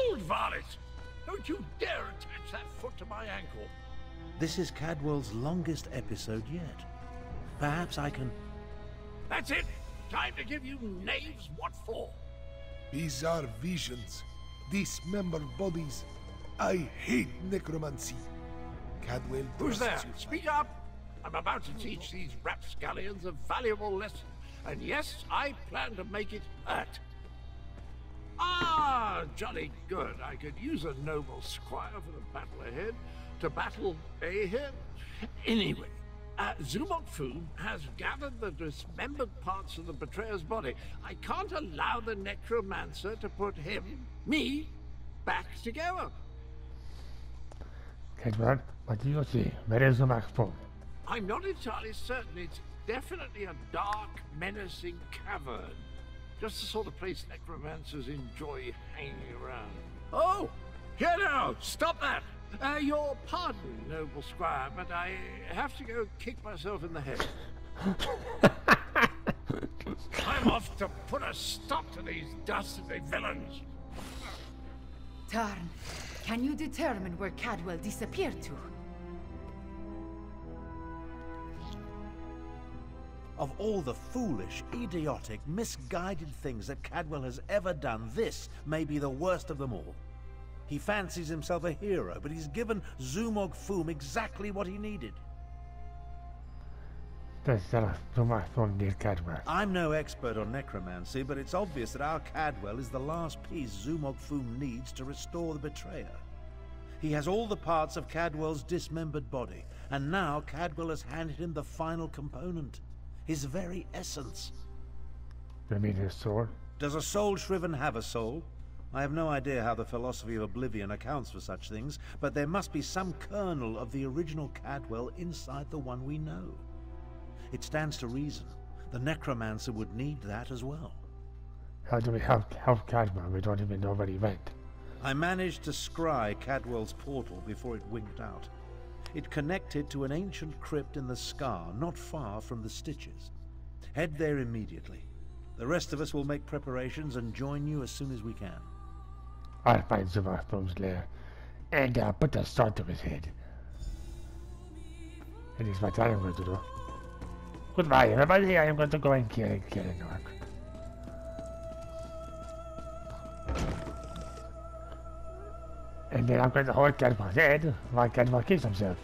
Hold, varlet! Don't you dare attach that foot to my ankle. This is Cadwell's longest episode yet. Perhaps I can... That's it! Time to give you knaves what for. Bizarre visions. Dismembered bodies. I hate necromancy. Cadwell... Who's there? Speak up! I'm about to teach these rapscallions a valuable lesson. And yes, I plan to make it hurt. Ah, jolly good. I could use a noble squire for the battle ahead. To battle ahead? Anyway, Zumag Phoom has gathered the dismembered parts of the betrayer's body. I can't allow the necromancer to put me, back together. Cadwell, what do you see? Where is Zumag Phoom? I'm not entirely certain. It's definitely a dark, menacing cavern. Just the sort of place necromancers enjoy hanging around. Oh! Here now! Stop that! Your pardon, noble squire, but I have to go kick myself in the head. I'm off to put a stop to these dastardly villains. Tarn, can you determine where Cadwell disappeared to? Of all the foolish, idiotic, misguided things that Cadwell has ever done, this may be the worst of them all. He fancies himself a hero, but he's given Zumag Phoom exactly what he needed. Does Zumag Phoom need Cadwell? I'm no expert on necromancy, but it's obvious that our Cadwell is the last piece Zumag Phoom needs to restore the betrayer. He has all the parts of Cadwell's dismembered body, and now Cadwell has handed him the final component. His very essence. You mean his soul? Does a soul shriven have a soul? I have no idea how the philosophy of oblivion accounts for such things, but there must be some kernel of the original Cadwell inside the one we know. It stands to reason. The necromancer would need that as well. How do we help Cadwell? We don't even know where he went. I managed to scry Cadwell's portal before it winked out. It connected to an ancient crypt in the Scar, not far from the Stitches. Head there immediately. The rest of us will make preparations and join you as soon as we can. I'll find Zumag Phoom's lair and put a sword to his head. It is what I am going to do. Goodbye, everybody. I am going to go and kill an orc. And then I'm going to hold Cadwell's head while Cadwell kills himself.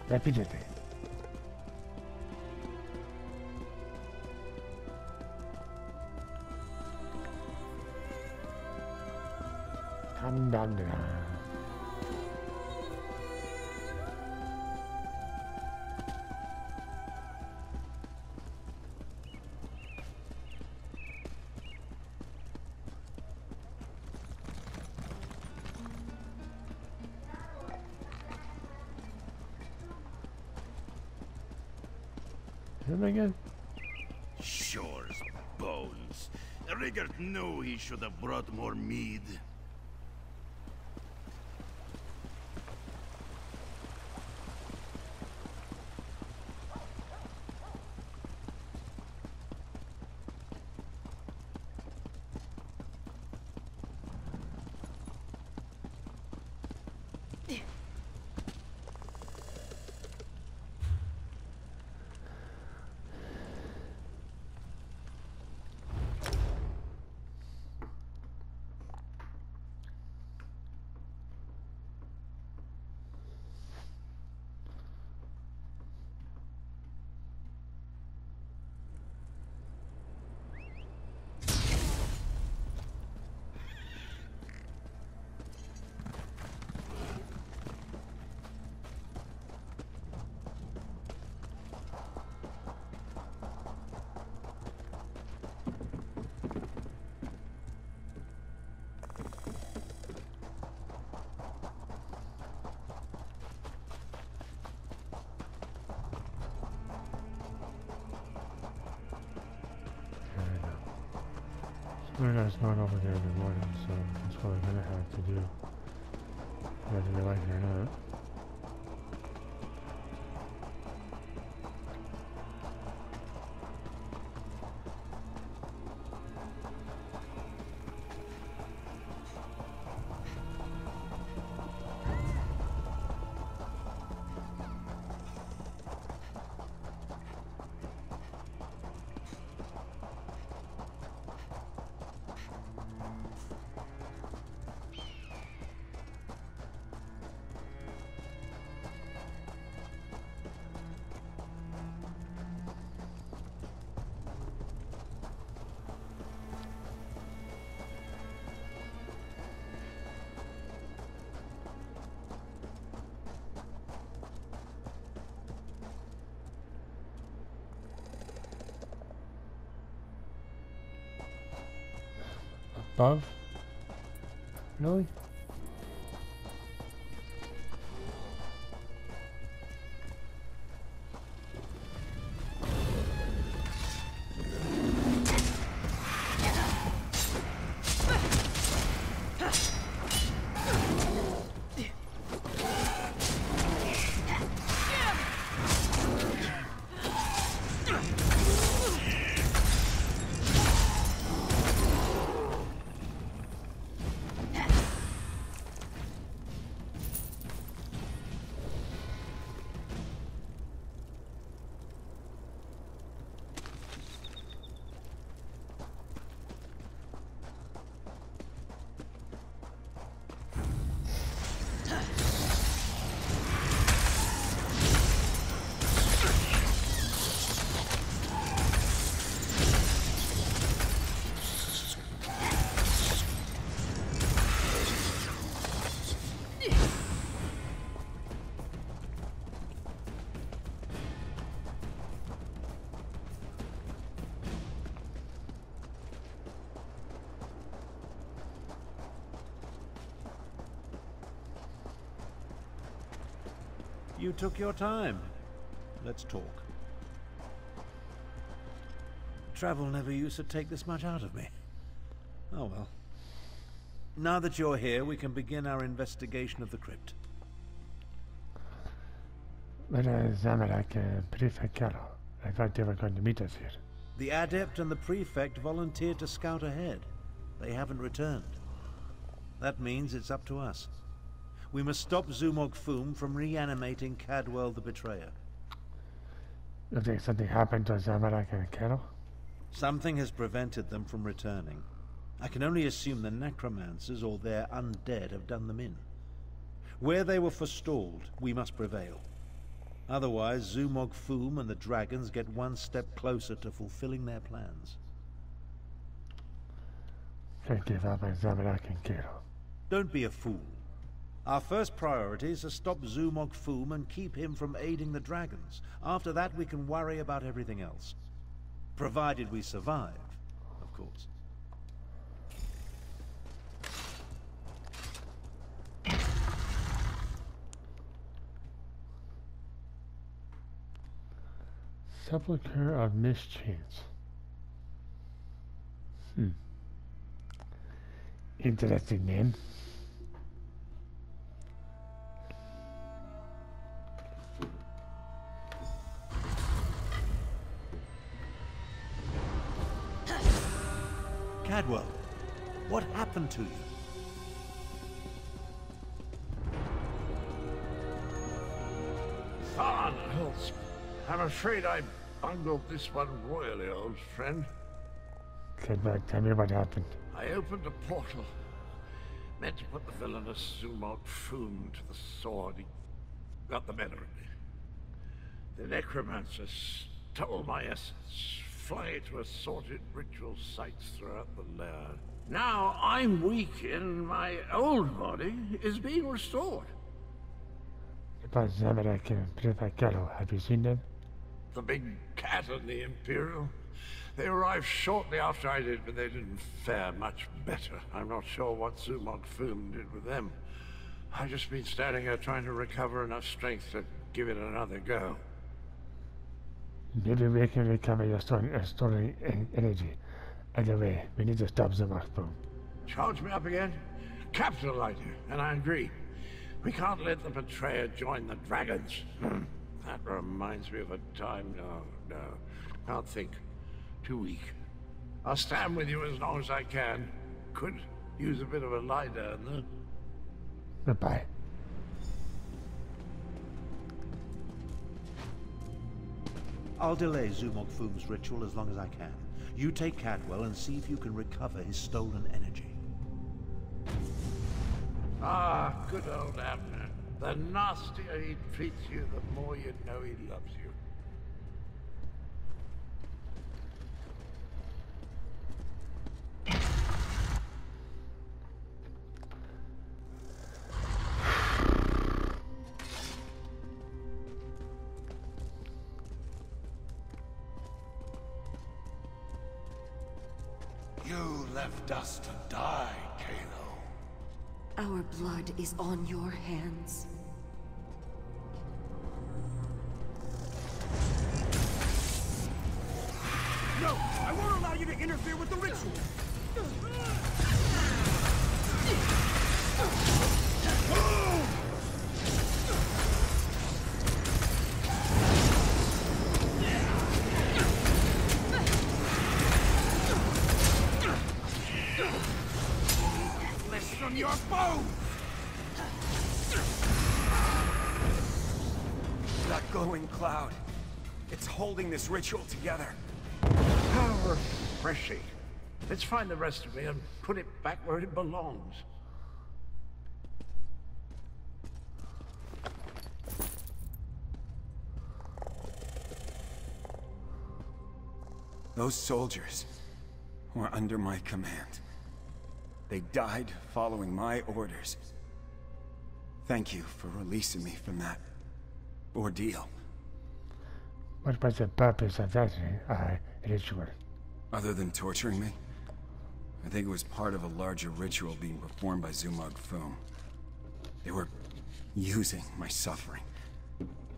Repeatedly. Dum dum dum. Him again? Sure as bones. Rigert knew he should have brought more mead. It's not over there in the morning, so that's what we're gonna have to do. Whether we like it or not. above? Really? You took your time. Let's talk. Travel never used to take this much out of me. Oh well. Now that you're here, we can begin our investigation of the crypt. Zamalak and Prefect Carol. I thought they were going to meet us here. The Adept and the Prefect volunteered to scout ahead. They haven't returned. That means it's up to us. We must stop Zumag Phoom from reanimating Cadwell the Betrayer. You think something happened to Zamalak and Carol? Something has prevented them from returning. I can only assume the necromancers or their undead have done them in. Where they were forestalled, we must prevail. Otherwise, Zumag Phoom and the dragons get one step closer to fulfilling their plans. Can't give up on Zamalak and Carol. Don't be a fool. Our first priority is to stop Zumag Phoom and keep him from aiding the dragons. After that, we can worry about everything else. Provided we survive, of course. Sepulchre of Mischance. Interesting name. Cadwell, what happened to you? Hells, I'm afraid I bungled this one royally, old friend. Cadwell, tell me what happened. I opened a portal, meant to put the villainous Zumag Phoom to the sword. He got the better of me. The necromancer stole my essence, flung it to assorted ritual sites throughout the lair. Now I'm weak and my old body is being restored. About Zamalak and Prefect Carol, have you seen them? The big cat and the Imperial. They arrived shortly after I did, but they didn't fare much better. I'm not sure what Zumag Phoom did with them. I've just been standing here trying to recover enough strength to give it another go. Maybe we can recover your stolen energy. Either way, we need to stop Zumag Phoom. Charge me up again? Capital idea, and I agree. We can't let the betrayer join the dragons. That reminds me of a time. No. Can't think. Too weak. I'll stand with you as long as I can. Could use a bit of a lie down, though. Goodbye. I'll delay Zumag Phoom's ritual as long as I can. You take Cadwell and see if you can recover his stolen energy. Ah, good old Abner. The nastier he treats you, the more you know he loves you. You left us to die, Kano. Our blood is on your hands. No! I won't allow you to interfere with the ritual! Flesh from your bones! That glowing cloud. It's holding this ritual together. How refreshing. Let's find the rest of it and put it back where it belongs. Those soldiers were under my command. They died following my orders. Thank you for releasing me from that ordeal. What was the purpose of that ritual? Other than torturing me, I think it was part of a larger ritual being performed by Zumag Phoom. They were using my suffering,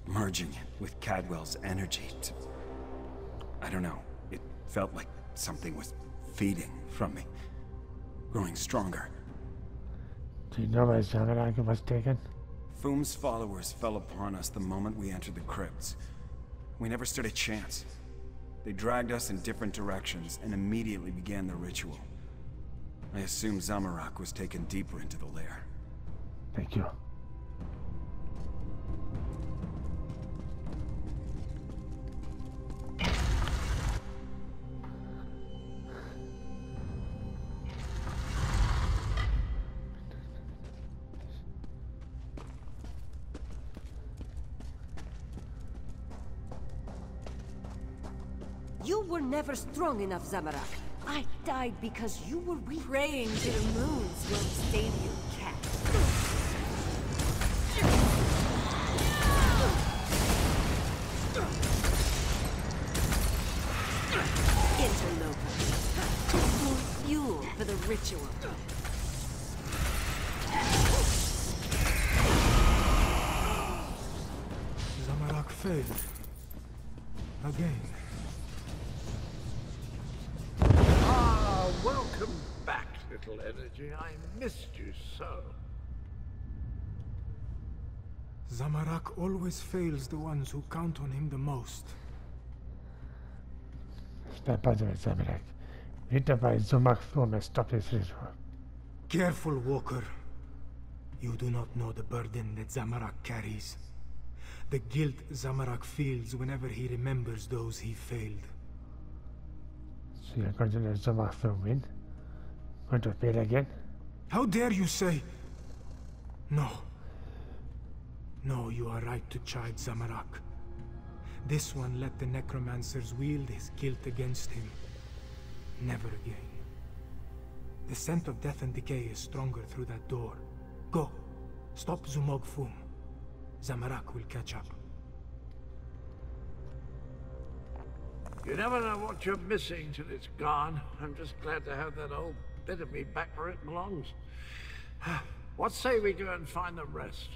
merging it with Cadwell's energy to... I don't know, it felt like something was feeding from me, growing stronger. Do you know where Zamarak was taken? Phoom's followers fell upon us the moment we entered the crypts. We never stood a chance. They dragged us in different directions and immediately began the ritual. I assume Zamarak was taken deeper into the lair. Thank you. You were never strong enough, Zamarak. I died because you were weak. Praying to the moons won't save you, cat. Interloper. More fuel for the ritual. Zamarak failed. Again. Welcome back, little energy. I missed you so. Zamarak always fails the ones who count on him the most. Step out of it, Zamarak. Written by Zumag Phoom and stop this ritual. Careful, Walker. You do not know the burden that Zamarak carries. The guilt Zamarak feels whenever he remembers those he failed. So you're going to let Zumag Phoom win? Going to fail again? How dare you say... No. No, you are right to chide Zamarak. This one let the necromancers wield his guilt against him. Never again. The scent of death and decay is stronger through that door. Go. Stop Zumag Phoom. Zamarak will catch up. You never know what you're missing till it's gone. I'm just glad to have that old bit of me back where it belongs. What say we go and find the rest?